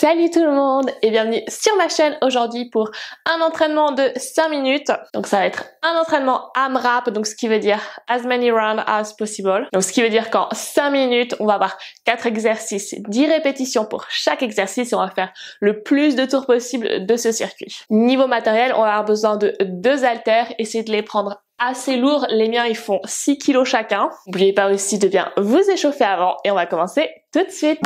Salut tout le monde et bienvenue sur ma chaîne aujourd'hui pour un entraînement de 5 minutes. Donc ça va être un entraînement AMRAP, donc ce qui veut dire as many rounds as possible. Donc ce qui veut dire qu'en 5 minutes, on va avoir 4 exercices, 10 répétitions pour chaque exercice et on va faire le plus de tours possible de ce circuit. Niveau matériel, on va avoir besoin de 2 haltères, essayez de les prendre assez lourds, les miens ils font 6 kg chacun. N'oubliez pas aussi de bien vous échauffer avant et on va commencer tout de suite.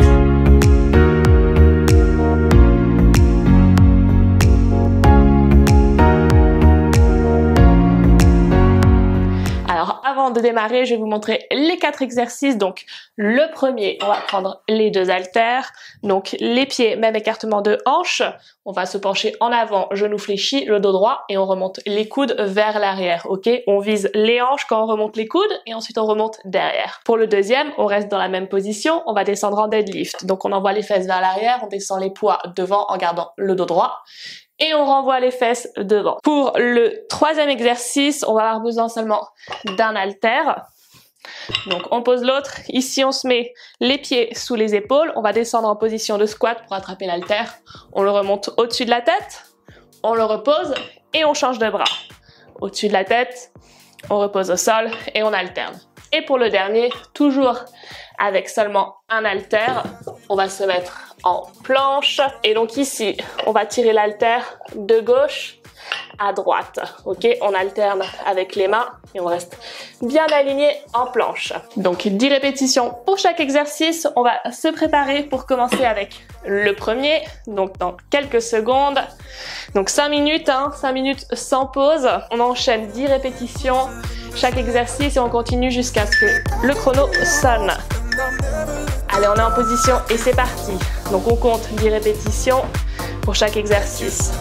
Alors avant de démarrer, je vais vous montrer les 4 exercices. Donc le premier, on va prendre les 2 haltères. Donc les pieds, même écartement de hanche. On va se pencher en avant, genou fléchi, le dos droit et on remonte les coudes vers l'arrière. Ok, on vise les hanches quand on remonte les coudes et ensuite on remonte derrière. Pour le deuxième, on reste dans la même position. On va descendre en deadlift. Donc on envoie les fesses vers l'arrière, on descend les poids devant en gardant le dos droit. Et on renvoie les fesses devant. Pour le troisième exercice, on va avoir besoin seulement d'un haltère. Donc on pose l'autre. Ici on se met les pieds sous les épaules. On va descendre en position de squat pour attraper l'haltère. On le remonte au-dessus de la tête. On le repose et on change de bras. Au-dessus de la tête, on repose au sol et on alterne. Et pour le dernier, toujours avec seulement un haltère, on va se mettre en planche. Et donc ici, on va tirer l'haltère de gauche à droite. Ok, on alterne avec les mains et on reste bien aligné en planche. Donc 10 répétitions pour chaque exercice. On va se préparer pour commencer avec le premier. Donc dans quelques secondes. Donc 5 minutes, 5 minutes sans pause. On enchaîne 10 répétitions chaque exercice et on continue jusqu'à ce que le chrono sonne. Allez, on est en position et c'est parti. Donc on compte 10 répétitions pour chaque exercice.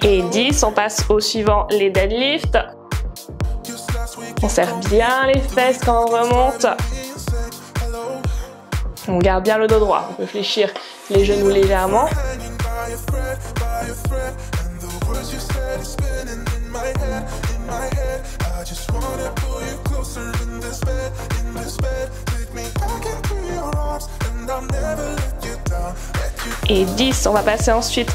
Et 10, on passe au suivant, les deadlifts. On serre bien les fesses quand on remonte. On garde bien le dos droit. On peut fléchir les genoux légèrement. Et 10, on va passer ensuite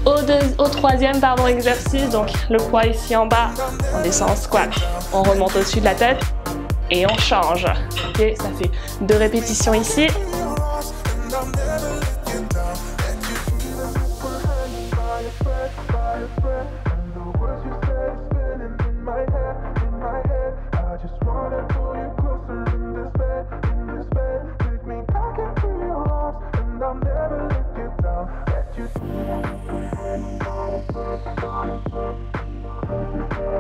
au troisième exercice. Donc le poids ici en bas, on descend en squat. On remonte au-dessus de la tête et on change. Ok, ça fait 2 répétitions ici.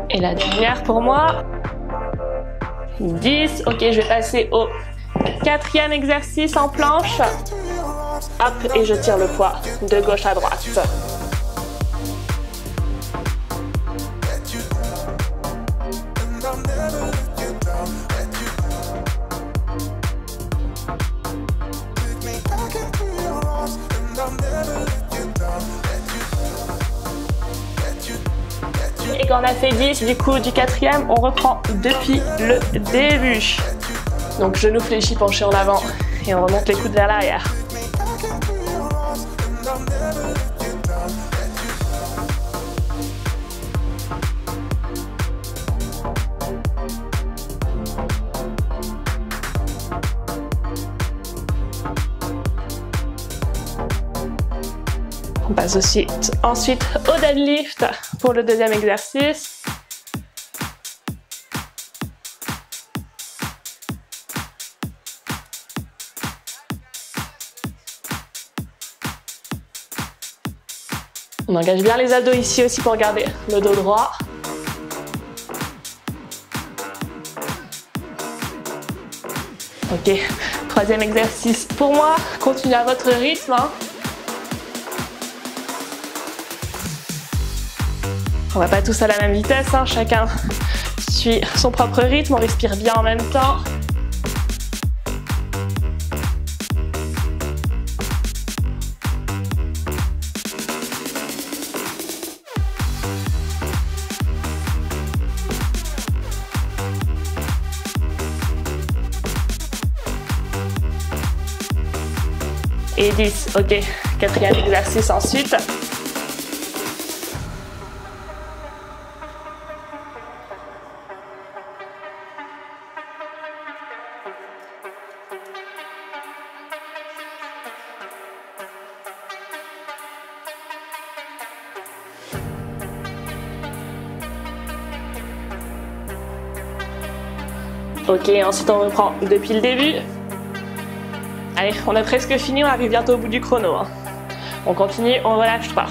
Et la dernière pour moi, 10. Ok, je vais passer au 4e exercice en planche. Hop, et je tire le poids de gauche à droite. Et quand on a fait 10, du coup, du 4e, on reprend depuis le début. Donc, genou fléchi, penché en avant et on remonte les coudes vers l'arrière. On passe ensuite au deadlift pour le deuxième exercice. On engage bien les abdos ici aussi pour garder le dos droit. Ok, 3e exercice pour moi. Continuez à votre rythme. On va pas tous à la même vitesse, chacun suit son propre rythme, on respire bien en même temps. Et 10. Ok, quatrième exercice ensuite. Ok, ensuite on reprend depuis le début. Allez, on a presque fini, on arrive bientôt au bout du chrono. Hein. On continue, on relâche pas.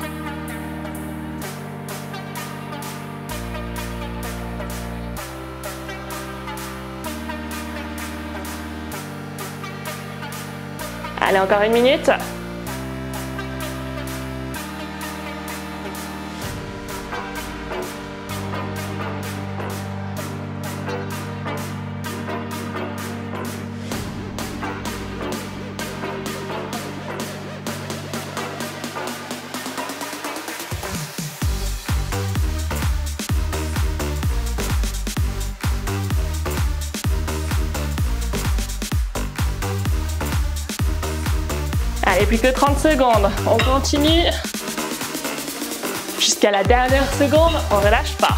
Allez, encore une minute. Allez, plus que 30 secondes. On continue. Jusqu'à la dernière seconde, on ne relâche pas.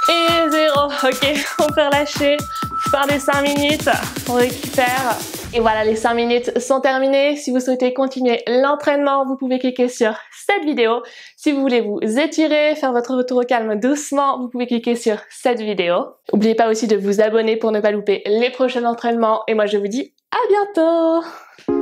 Et 0. Ok, on peut relâcher. Fin des 5 minutes. On récupère. Et voilà, les 5 minutes sont terminées. Si vous souhaitez continuer l'entraînement, vous pouvez cliquer sur cette vidéo. Si vous voulez vous étirer, faire votre retour au calme doucement, vous pouvez cliquer sur cette vidéo. N'oubliez pas aussi de vous abonner pour ne pas louper les prochains entraînements. Et moi, je vous dis à bientôt!